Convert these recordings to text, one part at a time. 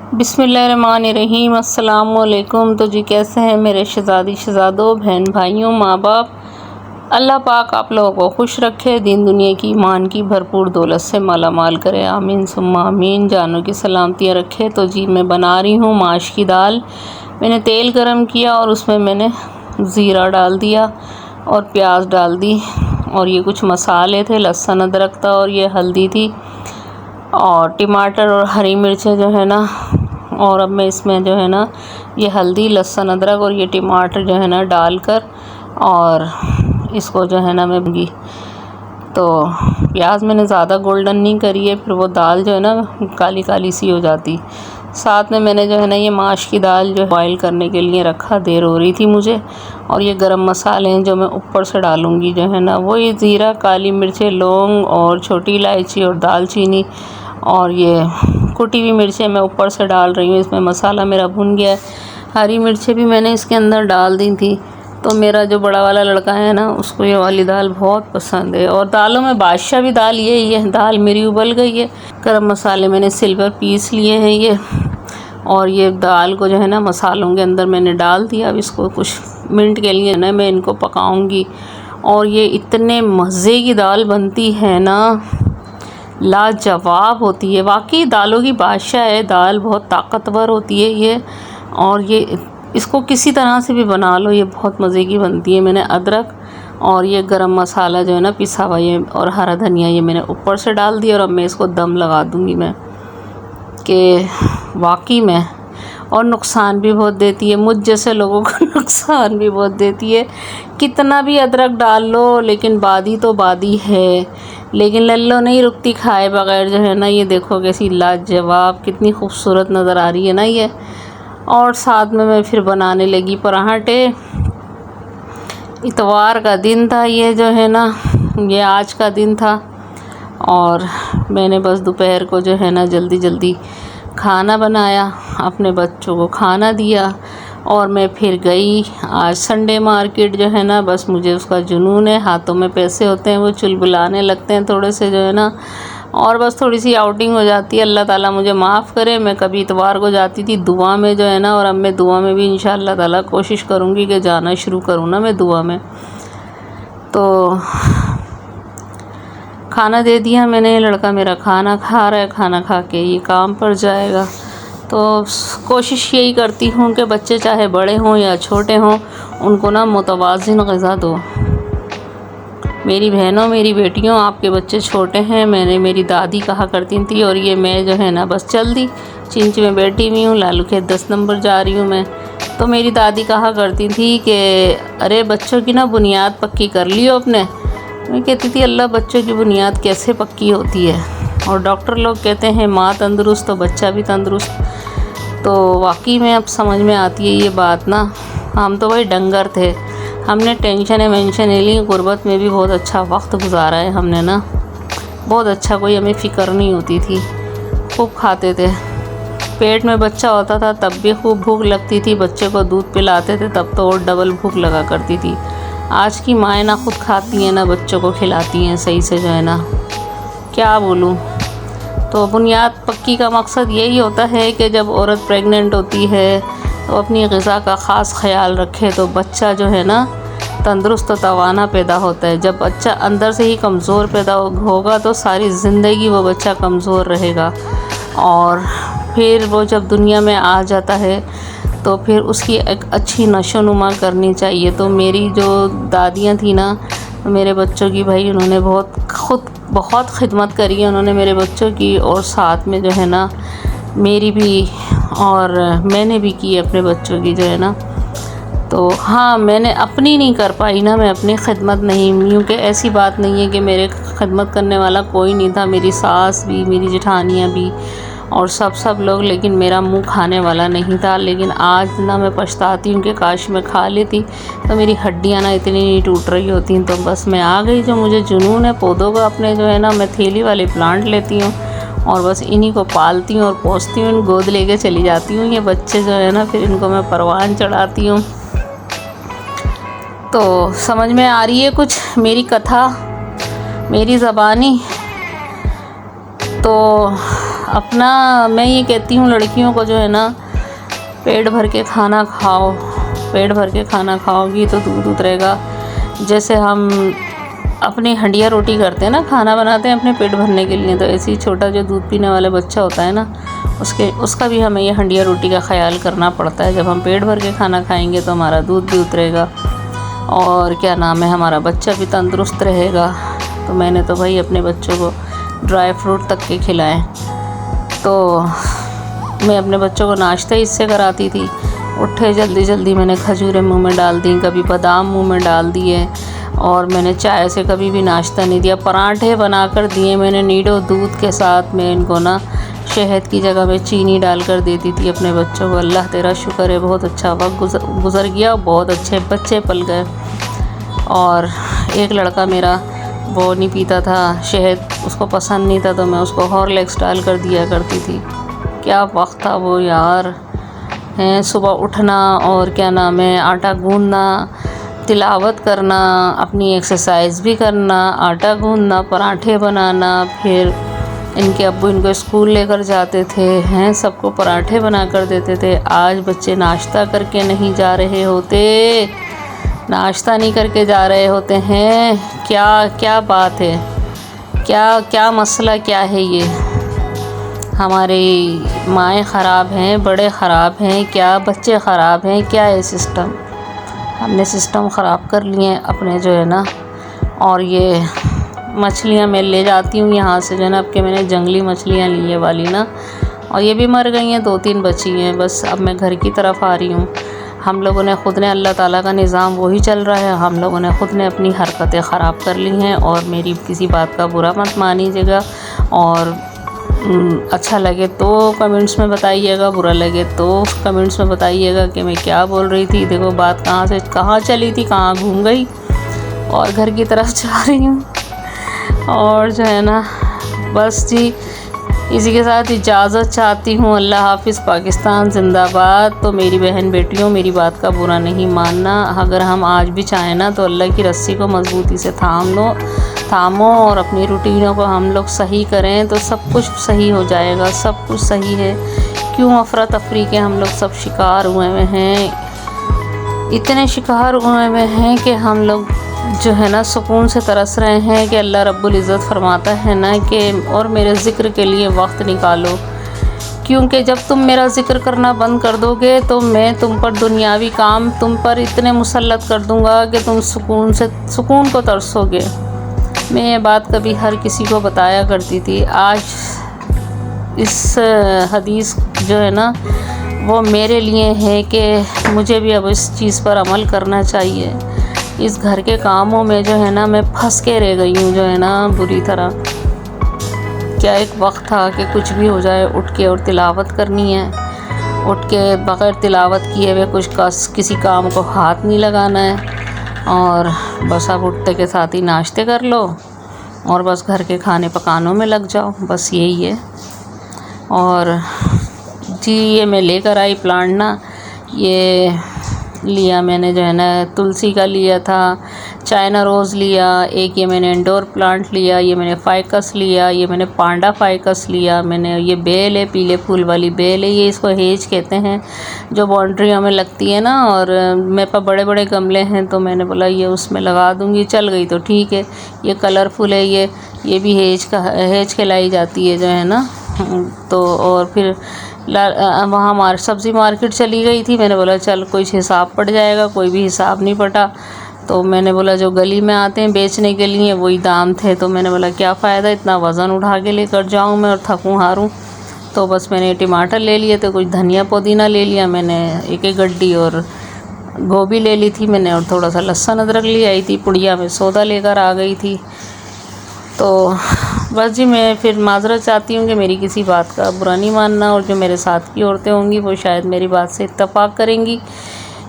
बिस्मिल्लाहिर्रहमानिर्रहीम। अस्सलामुअलैकुम। तो जी कैसे हैं मेरे शहज़ादों, बहन भाइयों, माँ बाप। अल्लाह पाक आप लोगों को खुश रखे, दीन दुनिया की ईमान की भरपूर दौलत से माला माल करे, आमीन सुम्मा आमीन। जानों की सलामतियाँ रखे। तो जी मैं बना रही हूँ माश की दाल। मैंने तेल गरम किया और उसमें मैंने ज़ीरा डाल दिया और प्याज डाल दी और ये कुछ मसाले थे, लहसुन अदरक था और ये हल्दी थी और टमाटर और हरी मिर्चें जो है ना। और अब मैं इसमें जो है ना ये हल्दी, लहसुन अदरक और ये टमाटर जो है ना डालकर और इसको जो है ना मैं भूंगी। तो प्याज मैंने ज़्यादा गोल्डन नहीं करी है, फिर वो दाल जो है ना काली काली सी हो जाती। साथ में मैंने जो है ना ये माश की दाल जो बॉईल करने के लिए रखा, देर हो रही थी मुझे। और ये गरम मसाले हैं जो मैं ऊपर से डालूँगी जो है ना, वो ये ज़ीरा, काली मिर्चें, लौंग और छोटी इलायची और दालचीनी और ये कुटी हुई मिर्चें मैं ऊपर से डाल रही हूँ। इसमें मसाला मेरा भुन गया है। हरी मिर्चें भी मैंने इसके अंदर डाल दी थी। तो मेरा जो बड़ा वाला लड़का है ना उसको ये वाली दाल बहुत पसंद है। और दालों में बादशाह भी दाल यही है। दाल मेरी उबल गई है। गरम मसाले मैंने सिल्वर पीस लिए हैं ये, और ये दाल को जो है ना मसालों के अंदर मैंने डाल दिया। अब इसको कुछ मिनट के लिए ना मैं इनको पकाऊंगी। और ये इतने मज़े की दाल बनती है ना, लाजवाब होती है। वाकई दालों की बादशाह है। दाल बहुत ताकतवर होती है ये, और ये इसको किसी तरह से भी बना लो, ये बहुत मज़े की बनती है। मैंने अदरक और ये गरम मसाला जो है ना पिसा हुआ ये और हरा धनिया ये मैंने ऊपर से डाल दिया। और अब मैं इसको दम लगा दूँगी मैं कि वाकई में। और नुकसान भी बहुत देती है, मुझ जैसे लोगों को नुकसान भी बहुत देती है। कितना भी अदरक डाल लो लेकिन बादी तो बादी है। लेकिन लल्लो नहीं रुकती खाए बगैर जो है ना। ये देखो कैसी लाजवाब, कितनी खूबसूरत नज़र आ रही है ना ये। और साथ में मैं फिर बनाने लगी पराठे। इतवार का दिन था ये जो है ना, ये आज का दिन था। और मैंने बस दोपहर को जो है ना जल्दी जल्दी खाना बनाया, अपने बच्चों को खाना दिया और मैं फिर गई आज संडे मार्केट जो है ना। बस मुझे उसका जुनून है, हाथों में पैसे होते हैं वो चुलबुलाने लगते हैं थोड़े से जो है ना। और बस थोड़ी सी आउटिंग हो जाती है। अल्लाह ताला मुझे माफ़ करे। मैं कभी इतवार को जाती थी दुआ में जो है ना, और अब मैं दुआ में भी इंशाअल्लाह ताला कोशिश करूँगी कि जाना शुरू करूँ ना मैं दुआ में। तो खाना दे दिया मैंने, लड़का मेरा खाना खा रहा है। खाना खा के ये काम पर जाएगा। तो कोशिश यही करती हूँ कि बच्चे चाहे बड़े हों या छोटे हों, उनको ना मुतवाज़िन ग़िज़ा दो। मेरी बहनों, मेरी बेटियों, आपके बच्चे छोटे हैं, मैंने मेरी दादी कहा करती थी। और ये मैं जो है ना बस चल दी चिंच में बैठी हुई हूँ, लालू के 10 नंबर जा रही हूँ मैं। तो मेरी दादी कहा करती थी कि अरे बच्चों की ना बुनियाद पक्की कर लियो अपने। मैं कहती थी अल्लाह बच्चों की बुनियाद कैसे पक्की होती है। और डॉक्टर लोग कहते हैं माँ तंदुरुस्त तो बच्चा भी तंदुरुस्त। तो वाकई में अब समझ में आती है ये बात ना। हम तो भाई डंगर थे, हमने टेंशन वेंशन नहीं ली। गुर्बत में भी बहुत अच्छा वक्त गुजारा है हमने ना, बहुत अच्छा। कोई हमें फ़िक्र नहीं होती थी, खूब खाते थे। पेट में बच्चा होता था तब भी खूब भूख लगती थी। बच्चे को दूध पिलाते थे तब तो और डबल भूख लगा करती थी। आज की माएँ ना खुद खाती हैं ना बच्चों को खिलाती हैं सही से जो है ना, क्या बोलूँ। तो बुनियाद पक्की का मकसद यही होता है कि जब औरत प्रेग्नेंट होती है तो अपनी ग़िज़ा का ख़ास ख्याल रखे तो बच्चा जो है ना तंदुरुस्त तवाना पैदा होता है। जब बच्चा अंदर से ही कमज़ोर पैदा होगा तो सारी ज़िंदगी वो बच्चा कमज़ोर रहेगा। और फिर वो जब दुनिया में आ जाता है तो फिर उसकी एक अच्छी नशोनुमा करनी चाहिए। तो मेरी जो दादियाँ थी ना, मेरे बच्चों की भाई उन्होंने बहुत खिदमत करी है उन्होंने मेरे बच्चों की। और साथ में जो है ना मेरी भी, और मैंने भी की अपने बच्चों की जो है ना। तो हाँ, मैंने अपनी नहीं कर पाई ना, मैं अपनी खिदमत नहीं, क्योंकि ऐसी बात नहीं है कि मेरे खिदमत करने वाला कोई नहीं था। मेरी सास भी, मेरी जेठानियाँ भी और सब लोग, लेकिन मेरा मुंह खाने वाला नहीं था। लेकिन आज ना मैं पछताती हूँ कि काश मैं खा लेती तो मेरी हड्डियाँ ना इतनी नहीं टूट रही होती। तो बस मैं आ गई। जो मुझे जुनून है पौधों का अपने जो है ना, मैं थैली वाले प्लांट लेती हूँ और बस इन्हीं को पालती हूँ और पोसती हूँ। गोद लेके चली जाती हूँ ये बच्चे जो है ना, फिर इनको मैं परवान चढ़ाती हूँ। तो समझ में आ रही है कुछ मेरी कथा, मेरी ज़बानी। तो अपना मैं ये कहती हूँ लड़कियों को जो है ना, पेट भर के खाना खाओ। पेट भर के खाना खाओगी तो दूध उतरेगा। जैसे हम अपनी हंडिया रोटी करते हैं ना, खाना बनाते हैं अपने पेट भरने के लिए, तो ऐसे ही छोटा जो दूध पीने वाला बच्चा होता है ना, उसका भी हमें ये हंडिया रोटी का ख्याल करना पड़ता है। जब हम पेट भर के खाना खाएंगे तो हमारा दूध भी उतरेगा और क्या नाम है, हमारा बच्चा भी तंदुरुस्त रहेगा। तो मैंने तो भाई अपने बच्चों को ड्राई फ्रूट तक के खिलाएं। तो मैं अपने बच्चों को नाश्ता ही इससे कराती थी। उठे जल्दी जल्दी मैंने खजूरें मुंह में डाल दी, कभी बादाम मुंह में डाल दिए, और मैंने चाय से कभी भी नाश्ता नहीं दिया। पराठे बनाकर दिए मैंने नीडो दूध के साथ। मैं इनको ना शहद की जगह में चीनी डालकर देती थी अपने बच्चों को। अल्लाह तेरा शुक्र है, बहुत अच्छा वक्त गुज़र गया, बहुत अच्छे बच्चे पल गए। और एक लड़का मेरा वो नहीं पीता था शहद, उसको पसंद नहीं था, तो मैं उसको हॉर्लिक्स डाल कर दिया करती थी। क्या वक्त था वो यार, हैं। सुबह उठना और क्या नाम है, आटा गूंदना, तिलावत करना, अपनी एक्सरसाइज भी करना, आटा गूंदना, पराठे बनाना, फिर इनके अब्बू इनको स्कूल लेकर जाते थे, हैं, सबको पराठे बना कर देते थे। आज बच्चे नाश्ता करके नहीं जा रहे होते, नाश्ता नहीं करके जा रहे होते हैं। क्या क्या बात है, क्या क्या मसला क्या है ये? हमारी माएँ ख़राब हैं, बड़े ख़राब हैं, क्या बच्चे ख़राब हैं, क्या है सिस्टम? हमने सिस्टम ख़राब कर लिए हैं अपने जो है ना। और ये मछलियाँ मैं ले जाती हूँ यहाँ से जनाब कि मैंने जंगली मछलियाँ ली है वाली ना, और ये भी मर गई हैं, 2-3 बची हैं बस। अब मैं घर की तरफ आ रही हूँ। हम लोगों ने ख़ुद ने, अल्लाह ताला का निज़ाम वही चल रहा है, हम लोगों ने ख़ुद ने अपनी हरकतें ख़राब कर ली हैं। और मेरी किसी बात का बुरा मत मानीजिएगा, और अच्छा लगे तो कमेंट्स में बताइएगा, बुरा लगे तो कमेंट्स में बताइएगा कि मैं क्या बोल रही थी। देखो बात कहाँ से कहाँ चली थी, कहाँ घूम गई, और घर की तरफ जा रही हूँ। और जो है ना बस जी, इसी के साथ इजाज़त चाहती हूँ। अल्लाह हाफ़िज़, पाकिस्तान ज़िंदाबाद। तो मेरी बहन बेटियों, मेरी बात का बुरा नहीं मानना। अगर हम आज भी चाहें ना तो अल्लाह की रस्सी को मज़बूती से थामो और अपनी रूटीनों को हम लोग सही करें तो सब कुछ सही हो जाएगा। सब कुछ सही है। क्यों अफरा तफरी के हम लोग सब शिकार हुए हुए हैं, इतने शिकार हुए हुए हैं कि हम लोग जो है ना सुकून से तरस रहे हैं कि अल्लाह रब्बुल इज़्ज़त फरमाता है ना कि और मेरे ज़िक्र के लिए वक्त निकालो, क्योंकि जब तुम मेरा ज़िक्र करना बंद कर दोगे तो मैं तुम पर दुनियावी काम तुम पर इतने मुसल्लत कर दूँगा कि तुम सुकून को तरसोगे। मैं ये बात कभी हर किसी को बताया करती थी। आज इस हदीस जो है ना वो मेरे लिए है कि मुझे भी अब इस चीज़ पर अमल करना चाहिए। इस घर के कामों में जो है ना मैं फंस के रह गई हूँ जो है ना बुरी तरह। क्या एक वक्त था कि कुछ भी हो जाए उठ के और तिलावत करनी है, उठ के बग़ैर तिलावत किए हुए किसी काम को हाथ नहीं लगाना है, और बस अब उठते के साथ ही नाश्ते कर लो और बस घर के खाने पकानों में लग जाओ, बस यही है। और जी ये मैं लेकर आई प्लांट ना, ये लिया मैंने जो है ना तुलसी का लिया था, चाइना रोज़ लिया, एक ये मैंने इंडोर प्लांट लिया, ये मैंने फाइकस लिया, ये मैंने पांडा फाइकस लिया, मैंने ये बेल है, पीले फूल वाली बेल है, ये इसको हेज कहते हैं, जो बाउंड्रियों में लगती है ना। और मेरे पास बड़े बड़े गमले हैं तो मैंने बोला ये उसमें लगा दूँगी, चल गई तो ठीक है। ये कलरफुल है, ये भी हेज खिलाई जाती है जो है ना। तो और फिर वहाँ सब्ज़ी मार्केट चली गई थी, मैंने बोला चल कुछ हिसाब पड़ जाएगा, कोई भी हिसाब नहीं पटा। तो मैंने बोला जो गली में आते हैं बेचने के लिए वही दाम थे, तो मैंने बोला क्या फ़ायदा इतना वज़न उठा के लेकर जाऊँ मैं और थकूँ हारूँ। तो बस मैंने टमाटर ले लिए थे, कुछ धनिया पुदीना ले लिया मैंने, एक गड्डी, और गोभी ले ली थी मैंने, और थोड़ा सा लहसुन अदरक ले आई थी, पुड़िया में सौदा लेकर आ गई थी। तो बस जी मैं फिर माज़रत चाहती हूँ कि मेरी किसी बात का बुरा नहीं मानना, और जो मेरे साथ की औरतें होंगी वो शायद मेरी बात से इत्तफाक करेंगी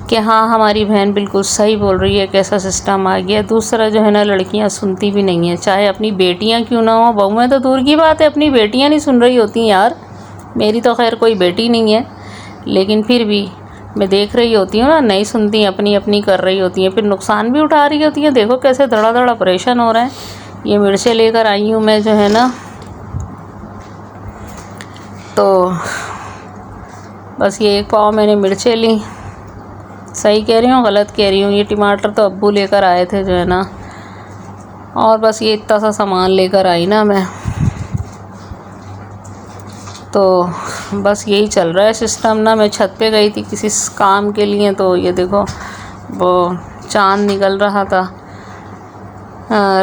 कि हाँ हमारी बहन बिल्कुल सही बोल रही है, कैसा सिस्टम आ गया। दूसरा जो है ना लड़कियाँ सुनती भी नहीं हैं, चाहे अपनी बेटियाँ क्यों ना हो, बहुएँ तो दूर की बात है, अपनी बेटियाँ नहीं सुन रही होती यार। मेरी तो खैर कोई बेटी नहीं है, लेकिन फिर भी मैं देख रही होती हूँ ना, नहीं सुनती, अपनी अपनी कर रही होती हैं, फिर नुकसान भी उठा रही होती हैं। देखो कैसे धड़ा धड़ा ऑपरेशन हो रहे हैं। ये मिर्चें लेकर आई हूँ मैं जो है ना, तो बस ये 1 पाव मैंने मिर्चें ली। सही कह रही हूँ गलत कह रही हूँ? ये टमाटर तो अब्बू लेकर आए थे जो है ना, और बस ये इतना सा सामान लेकर आई ना मैं। तो बस यही चल रहा है सिस्टम ना। मैं छत पे गई थी किसी काम के लिए, तो ये देखो वो चाँद निकल रहा था,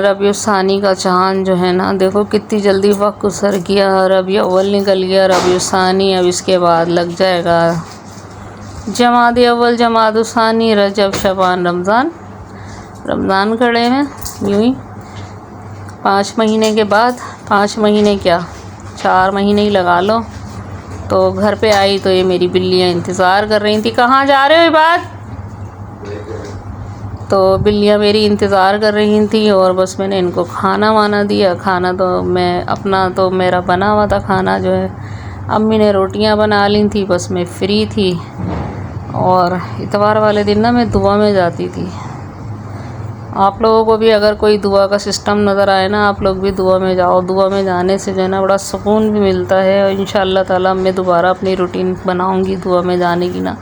रबीउल सानी का चाँद जो है ना। देखो कितनी जल्दी वक्त गुजर गया, रबीउल अव्वल निकल गया, रबीउल सानी अब इसके बाद लग जाएगा जमाद अव्वल, जमाद सानी, रजब, शबान, रमज़ान खड़े हैं यूँ ही। 5 महीने के बाद, 5 महीने क्या 4 महीने ही लगा लो। तो घर पे आई तो ये मेरी बिल्लियाँ इंतज़ार कर रही थी, कहाँ जा रहे हो इबाद? तो बिल्लियाँ मेरी इंतज़ार कर रही थी और बस मैंने इनको खाना वाना दिया। खाना तो मैं अपना तो मेरा बना हुआ था खाना जो है, अम्मी ने रोटियां बना ली थी, बस मैं फ्री थी। और इतवार वाले दिन ना मैं दुआ में जाती थी। आप लोगों को भी अगर कोई दुआ का सिस्टम नज़र आए ना, आप लोग भी दुआ में जाओ। दुआ में जाने से जो है ना बड़ा सुकून भी मिलता है। और इंशाअल्लाह ताला मैं दोबारा अपनी रूटीन बनाऊंगी दुआ में जाने की ना,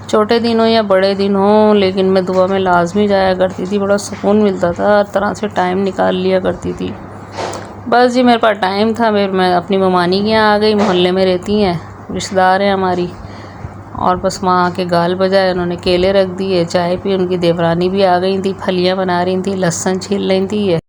छोटे दिन हो या बड़े दिन हो, लेकिन मैं दुआ में लाजमी जाया करती थी। बड़ा सुकून मिलता था, हर तरह से टाइम निकाल लिया करती थी। बस जी मेरे पास टाइम था, मैं अपनी ममानी के यहाँ आ गई। मोहल्ले में रहती हैं, रिश्तेदार हैं हमारी। और बस वहाँ आके गाल बजाए, उन्होंने केले रख दिए, चाय पी। उनकी देवरानी भी आ गई थी, फलियाँ बना रही थी, लहसुन छील रही थी।